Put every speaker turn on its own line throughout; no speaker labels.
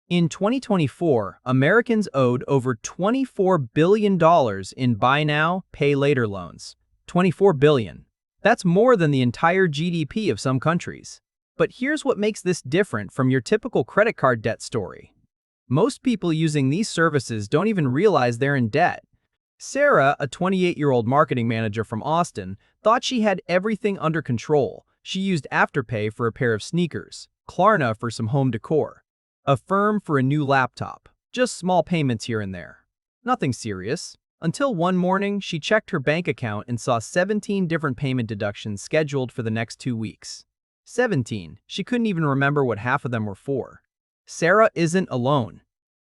In 2024, Americans owed over $24 billion in buy now, pay later loans. $24 billion. That's more than the entire GDP of some countries. But here's what makes this different from your typical credit card debt story. Most people using these services don't even realize they're in debt. Sarah, a 28-year-old marketing manager from Austin, thought she had everything under control. She used Afterpay for a pair of sneakers, Klarna for some home decor, Affirm for a new laptop, just small payments here and there. Nothing serious. Until one morning, she checked her bank account and saw 17 different payment deductions scheduled for the next 2 weeks. 17. She couldn't even remember what half of them were for. Sarah isn't alone.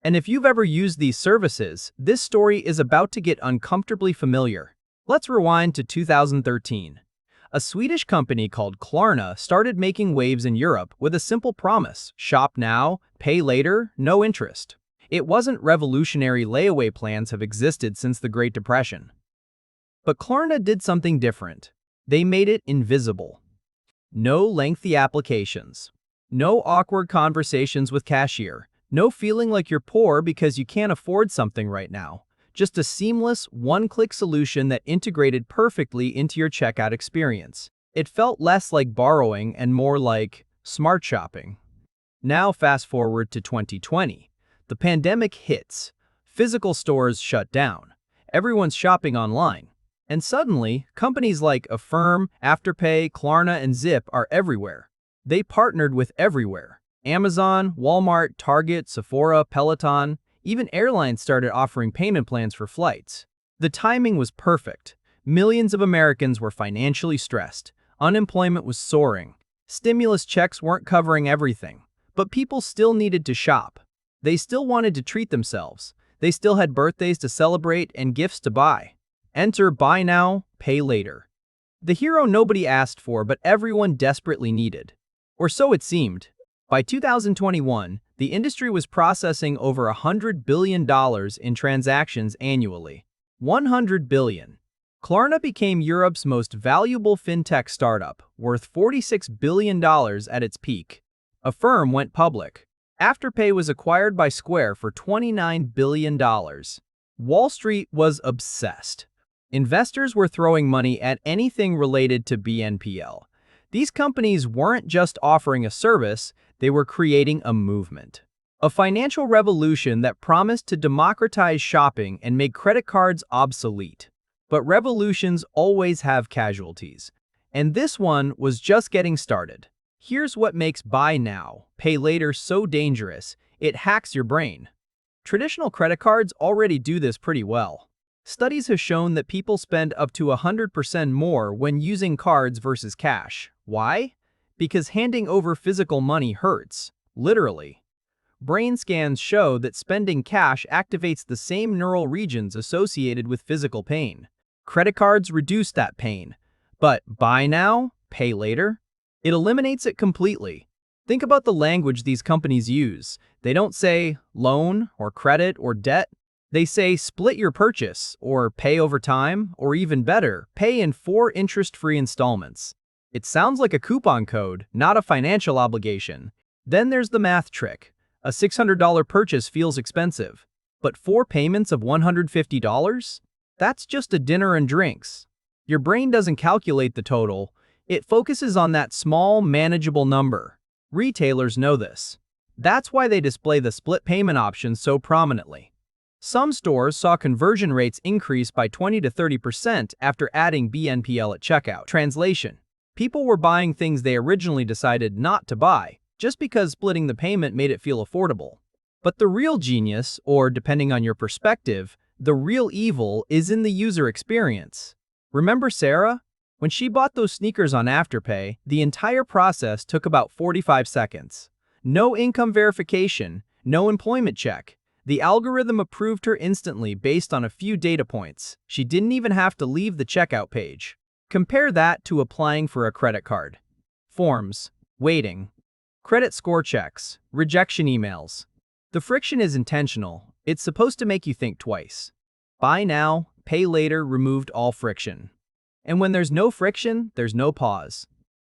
And if you've ever used these services, this story is about to get uncomfortably familiar. Let's rewind to 2013. A Swedish company called Klarna started making waves in Europe with a simple promise: shop now, pay later, no interest. It wasn't revolutionary. Layaway plans have existed since the Great Depression. But Klarna did something different. They made it invisible. No lengthy applications. No awkward conversations with cashier. No feeling like you're poor because you can't afford something right now. Just a seamless, one-click solution that integrated perfectly into your checkout experience. It felt less like borrowing and more like smart shopping. Now fast forward to 2020. The pandemic hits. Physical stores shut down. Everyone's shopping online. And suddenly, companies like Affirm, Afterpay, Klarna, and Zip are everywhere. They partnered with everywhere. Amazon, Walmart, Target, Sephora, Peloton. Even airlines started offering payment plans for flights. The timing was perfect. Millions of Americans were financially stressed. Unemployment was soaring. Stimulus checks weren't covering everything. But people still needed to shop. They still wanted to treat themselves. They still had birthdays to celebrate and gifts to buy. Enter buy now, pay later. The hero nobody asked for but everyone desperately needed. Or so it seemed. By 2021, the industry was processing over $100 billion in transactions annually. $100 billion. Klarna became Europe's most valuable fintech startup, worth $46 billion at its peak. Affirm went public. Afterpay was acquired by Square for $29 billion. Wall Street was obsessed. Investors were throwing money at anything related to BNPL. These companies weren't just offering a service, they were creating a movement. A financial revolution that promised to democratize shopping and make credit cards obsolete. But revolutions always have casualties. And this one was just getting started. Here's what makes buy now, pay later so dangerous: it hacks your brain. Traditional credit cards already do this pretty well. Studies have shown that people spend up to 100% more when using cards versus cash. Why? Because handing over physical money hurts, literally. Brain scans show that spending cash activates the same neural regions associated with physical pain. Credit cards reduce that pain. But buy now, pay later? It eliminates it completely. Think about the language these companies use. They don't say loan or credit or debt. They say split your purchase, or pay over time, or even better, pay in 4 interest-free installments. It sounds like a coupon code, not a financial obligation. Then there's the math trick. A $600 purchase feels expensive. But 4 payments of $150? That's just a dinner and drinks. Your brain doesn't calculate the total. It focuses on that small, manageable number. Retailers know this. That's why they display the split payment option so prominently. Some stores saw conversion rates increase by 20 to 30% after adding BNPL at checkout. Translation: people were buying things they originally decided not to buy, just because splitting the payment made it feel affordable. But the real genius, or depending on your perspective, the real evil, is in the user experience. Remember Sarah? When she bought those sneakers on Afterpay, the entire process took about 45 seconds. No income verification, no employment check. The algorithm approved her instantly based on a few data points. She didn't even have to leave the checkout page. Compare that to applying for a credit card. Forms, waiting, credit score checks, rejection emails. The friction is intentional. It's supposed to make you think twice. Buy now, pay later removed all friction. And when there's no friction, there's no pause.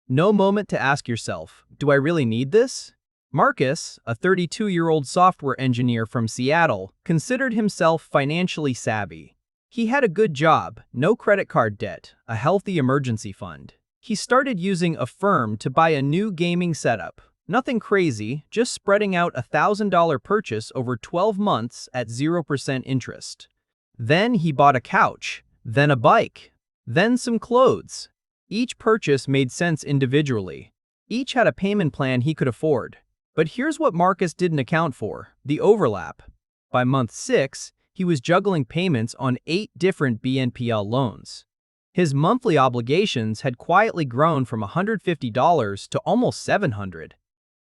No moment to ask yourself, do I really need this? Marcus, a 32-year-old software engineer from Seattle, considered himself financially savvy. He had a good job, no credit card debt, a healthy emergency fund. He started using Affirm to buy a new gaming setup. Nothing crazy, just spreading out a $1,000 purchase over 12 months at 0% interest. Then he bought a couch, then a bike, then some clothes. Each purchase made sense individually. Each had a payment plan he could afford. But here's what Marcus didn't account for: the overlap. By month 6, he was juggling payments on 8 different BNPL loans. His monthly obligations had quietly grown from $150 to almost $700.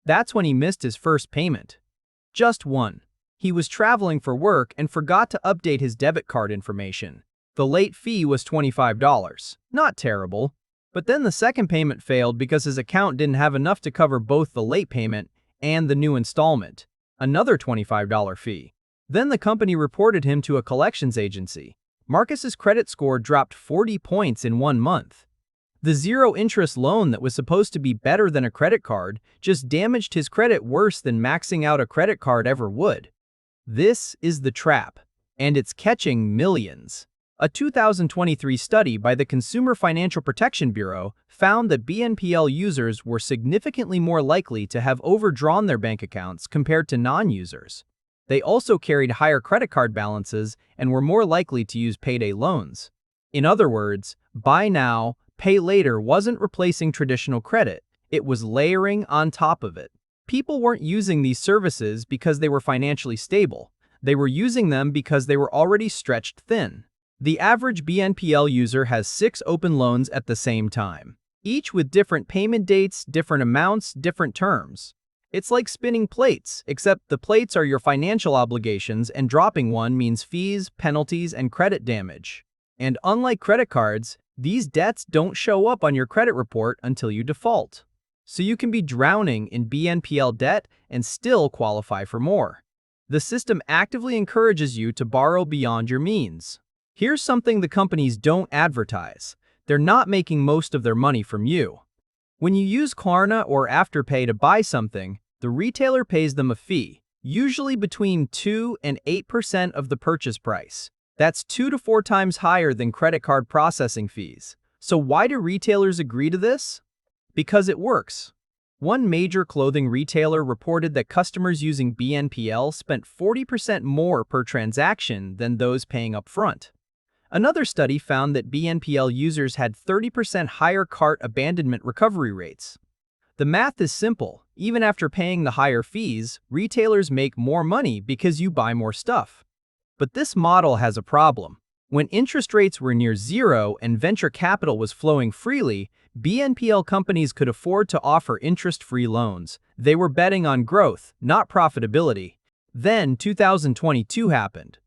That's when he missed his first payment. Just one. He was traveling for work and forgot to update his debit card information. The late fee was $25. Not terrible. But then the second payment failed because his account didn't have enough to cover both the late payment and the new installment. Another $25 fee. Then the company reported him to a collections agency. Marcus's credit score dropped 40 points in 1 month. The zero-interest loan that was supposed to be better than a credit card just damaged his credit worse than maxing out a credit card ever would. This is the trap, and it's catching millions. A 2023 study by the Consumer Financial Protection Bureau found that BNPL users were significantly more likely to have overdrawn their bank accounts compared to non-users. They also carried higher credit card balances and were more likely to use payday loans. In other words, buy now, pay later wasn't replacing traditional credit, it was layering on top of it. People weren't using these services because they were financially stable. They were using them because they were already stretched thin. The average BNPL user has 6 open loans at the same time, each with different payment dates, different amounts, different terms. It's like spinning plates, except the plates are your financial obligations and dropping one means fees, penalties, and credit damage. And unlike credit cards, these debts don't show up on your credit report until you default. So you can be drowning in BNPL debt and still qualify for more. The system actively encourages you to borrow beyond your means. Here's something the companies don't advertise: they're not making most of their money from you. When you use Klarna or Afterpay to buy something, the retailer pays them a fee, usually between 2 and 8% of the purchase price. That's 2 to 4 times higher than credit card processing fees. So why do retailers agree to this? Because it works. One major clothing retailer reported that customers using BNPL spent 40% more per transaction than those paying upfront. Another study found that BNPL users had 30% higher cart abandonment recovery rates. The math is simple. Even after paying the higher fees, retailers make more money because you buy more stuff. But this model has a problem. When interest rates were near zero and venture capital was flowing freely, BNPL companies could afford to offer interest-free loans. They were betting on growth, not profitability. Then 2022 happened.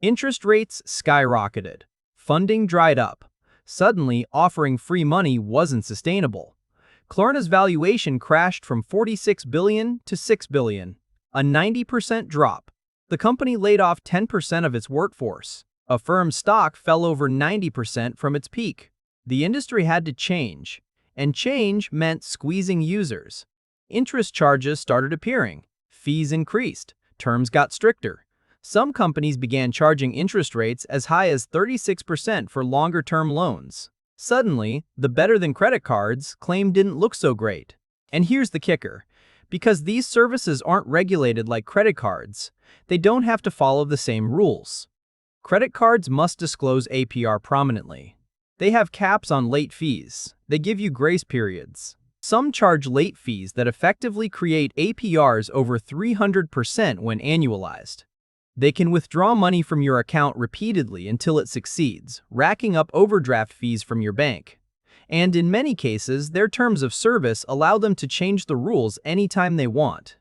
Interest rates skyrocketed. Funding dried up. Suddenly, offering free money wasn't sustainable. Klarna's valuation crashed from $46 billion to $6 billion, a 90% drop. The company laid off 10% of its workforce. Affirm's stock fell over 90% from its peak. The industry had to change, and change meant squeezing users. Interest charges started appearing. Fees increased. Terms got stricter. Some companies began charging interest rates as high as 36% for longer-term loans. Suddenly, the better-than-credit cards claim didn't look so great. And here's the kicker. Because these services aren't regulated like credit cards, they don't have to follow the same rules. Credit cards must disclose APR prominently. They have caps on late fees. They give you grace periods. Some charge late fees that effectively create APRs over 300% when annualized. They can withdraw money from your account repeatedly until it succeeds, racking up overdraft fees from your bank. And in many cases, their terms of service allow them to change the rules anytime they want.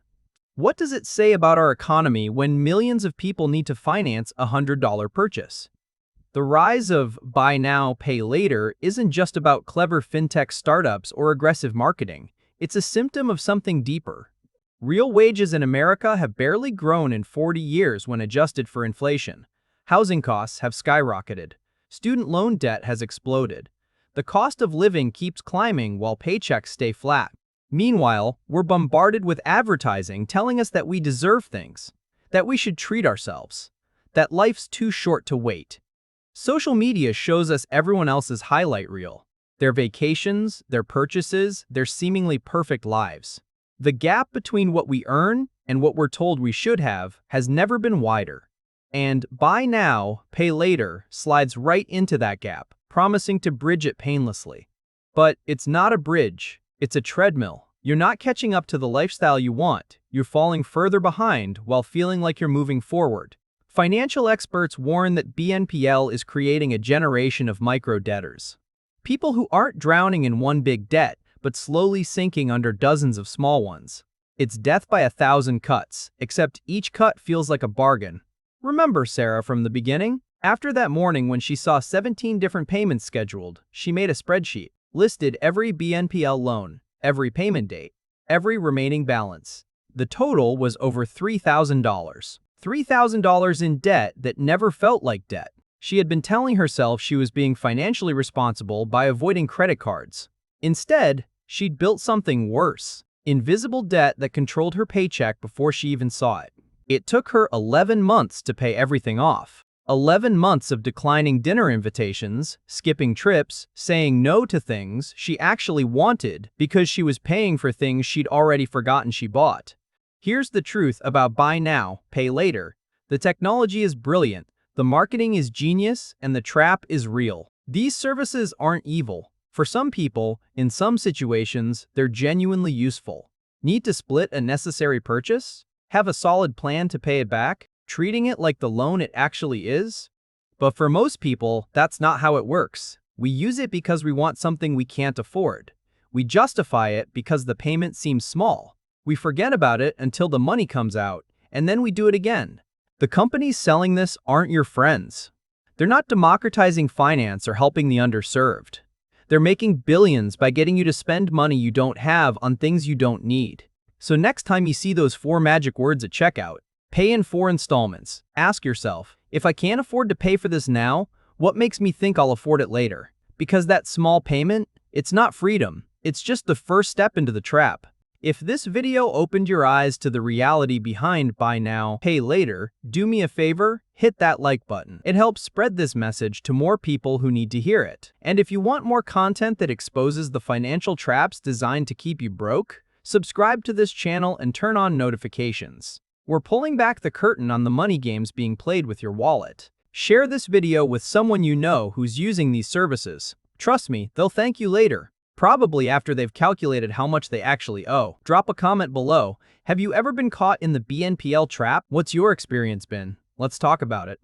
What does it say about our economy when millions of people need to finance a $100 purchase? The rise of buy now, pay later isn't just about clever fintech startups or aggressive marketing. It's a symptom of something deeper. Real wages in America have barely grown in 40 years when adjusted for inflation. Housing costs have skyrocketed. Student loan debt has exploded. The cost of living keeps climbing while paychecks stay flat. Meanwhile, we're bombarded with advertising telling us that we deserve things, that we should treat ourselves, that life's too short to wait. Social media shows us everyone else's highlight reel, their vacations, their purchases, their seemingly perfect lives. The gap between what we earn and what we're told we should have has never been wider. And buy now, pay later slides right into that gap, promising to bridge it painlessly. But it's not a bridge, it's a treadmill. You're not catching up to the lifestyle you want, you're falling further behind while feeling like you're moving forward. Financial experts warn that BNPL is creating a generation of micro-debtors. People who aren't drowning in one big debt, but slowly sinking under dozens of small ones. It's death by 1,000 cuts, except each cut feels like a bargain. Remember Sarah from the beginning? After that morning when she saw 17 different payments scheduled, she made a spreadsheet, listed every BNPL loan, every payment date, every remaining balance. The total was over $3,000. $3,000 in debt that never felt like debt. She had been telling herself she was being financially responsible by avoiding credit cards. Instead, she'd built something worse. Invisible debt that controlled her paycheck before she even saw it. It took her 11 months to pay everything off. 11 months of declining dinner invitations, skipping trips, saying no to things she actually wanted because she was paying for things she'd already forgotten she bought. Here's the truth about buy now, pay later. The technology is brilliant, the marketing is genius, and the trap is real. These services aren't evil. For some people, in some situations, they're genuinely useful. Need to split a necessary purchase? Have a solid plan to pay it back, treating it like the loan it actually is? But for most people, that's not how it works. We use it because we want something we can't afford. We justify it because the payment seems small. We forget about it until the money comes out, and then we do it again. The companies selling this aren't your friends. They're not democratizing finance or helping the underserved. They're making billions by getting you to spend money you don't have on things you don't need. So next time you see those 4 magic words at checkout, pay in 4 installments, ask yourself, if I can't afford to pay for this now, what makes me think I'll afford it later? Because that small payment, it's not freedom, it's just the first step into the trap. If this video opened your eyes to the reality behind buy now, pay later, do me a favor, hit that like button. It helps spread this message to more people who need to hear it. And if you want more content that exposes the financial traps designed to keep you broke, subscribe to this channel and turn on notifications. We're pulling back the curtain on the money games being played with your wallet. Share this video with someone you know who's using these services. Trust me, they'll thank you later. Probably after they've calculated how much they actually owe. Drop a comment below. Have you ever been caught in the BNPL trap? What's your experience been? Let's talk about it.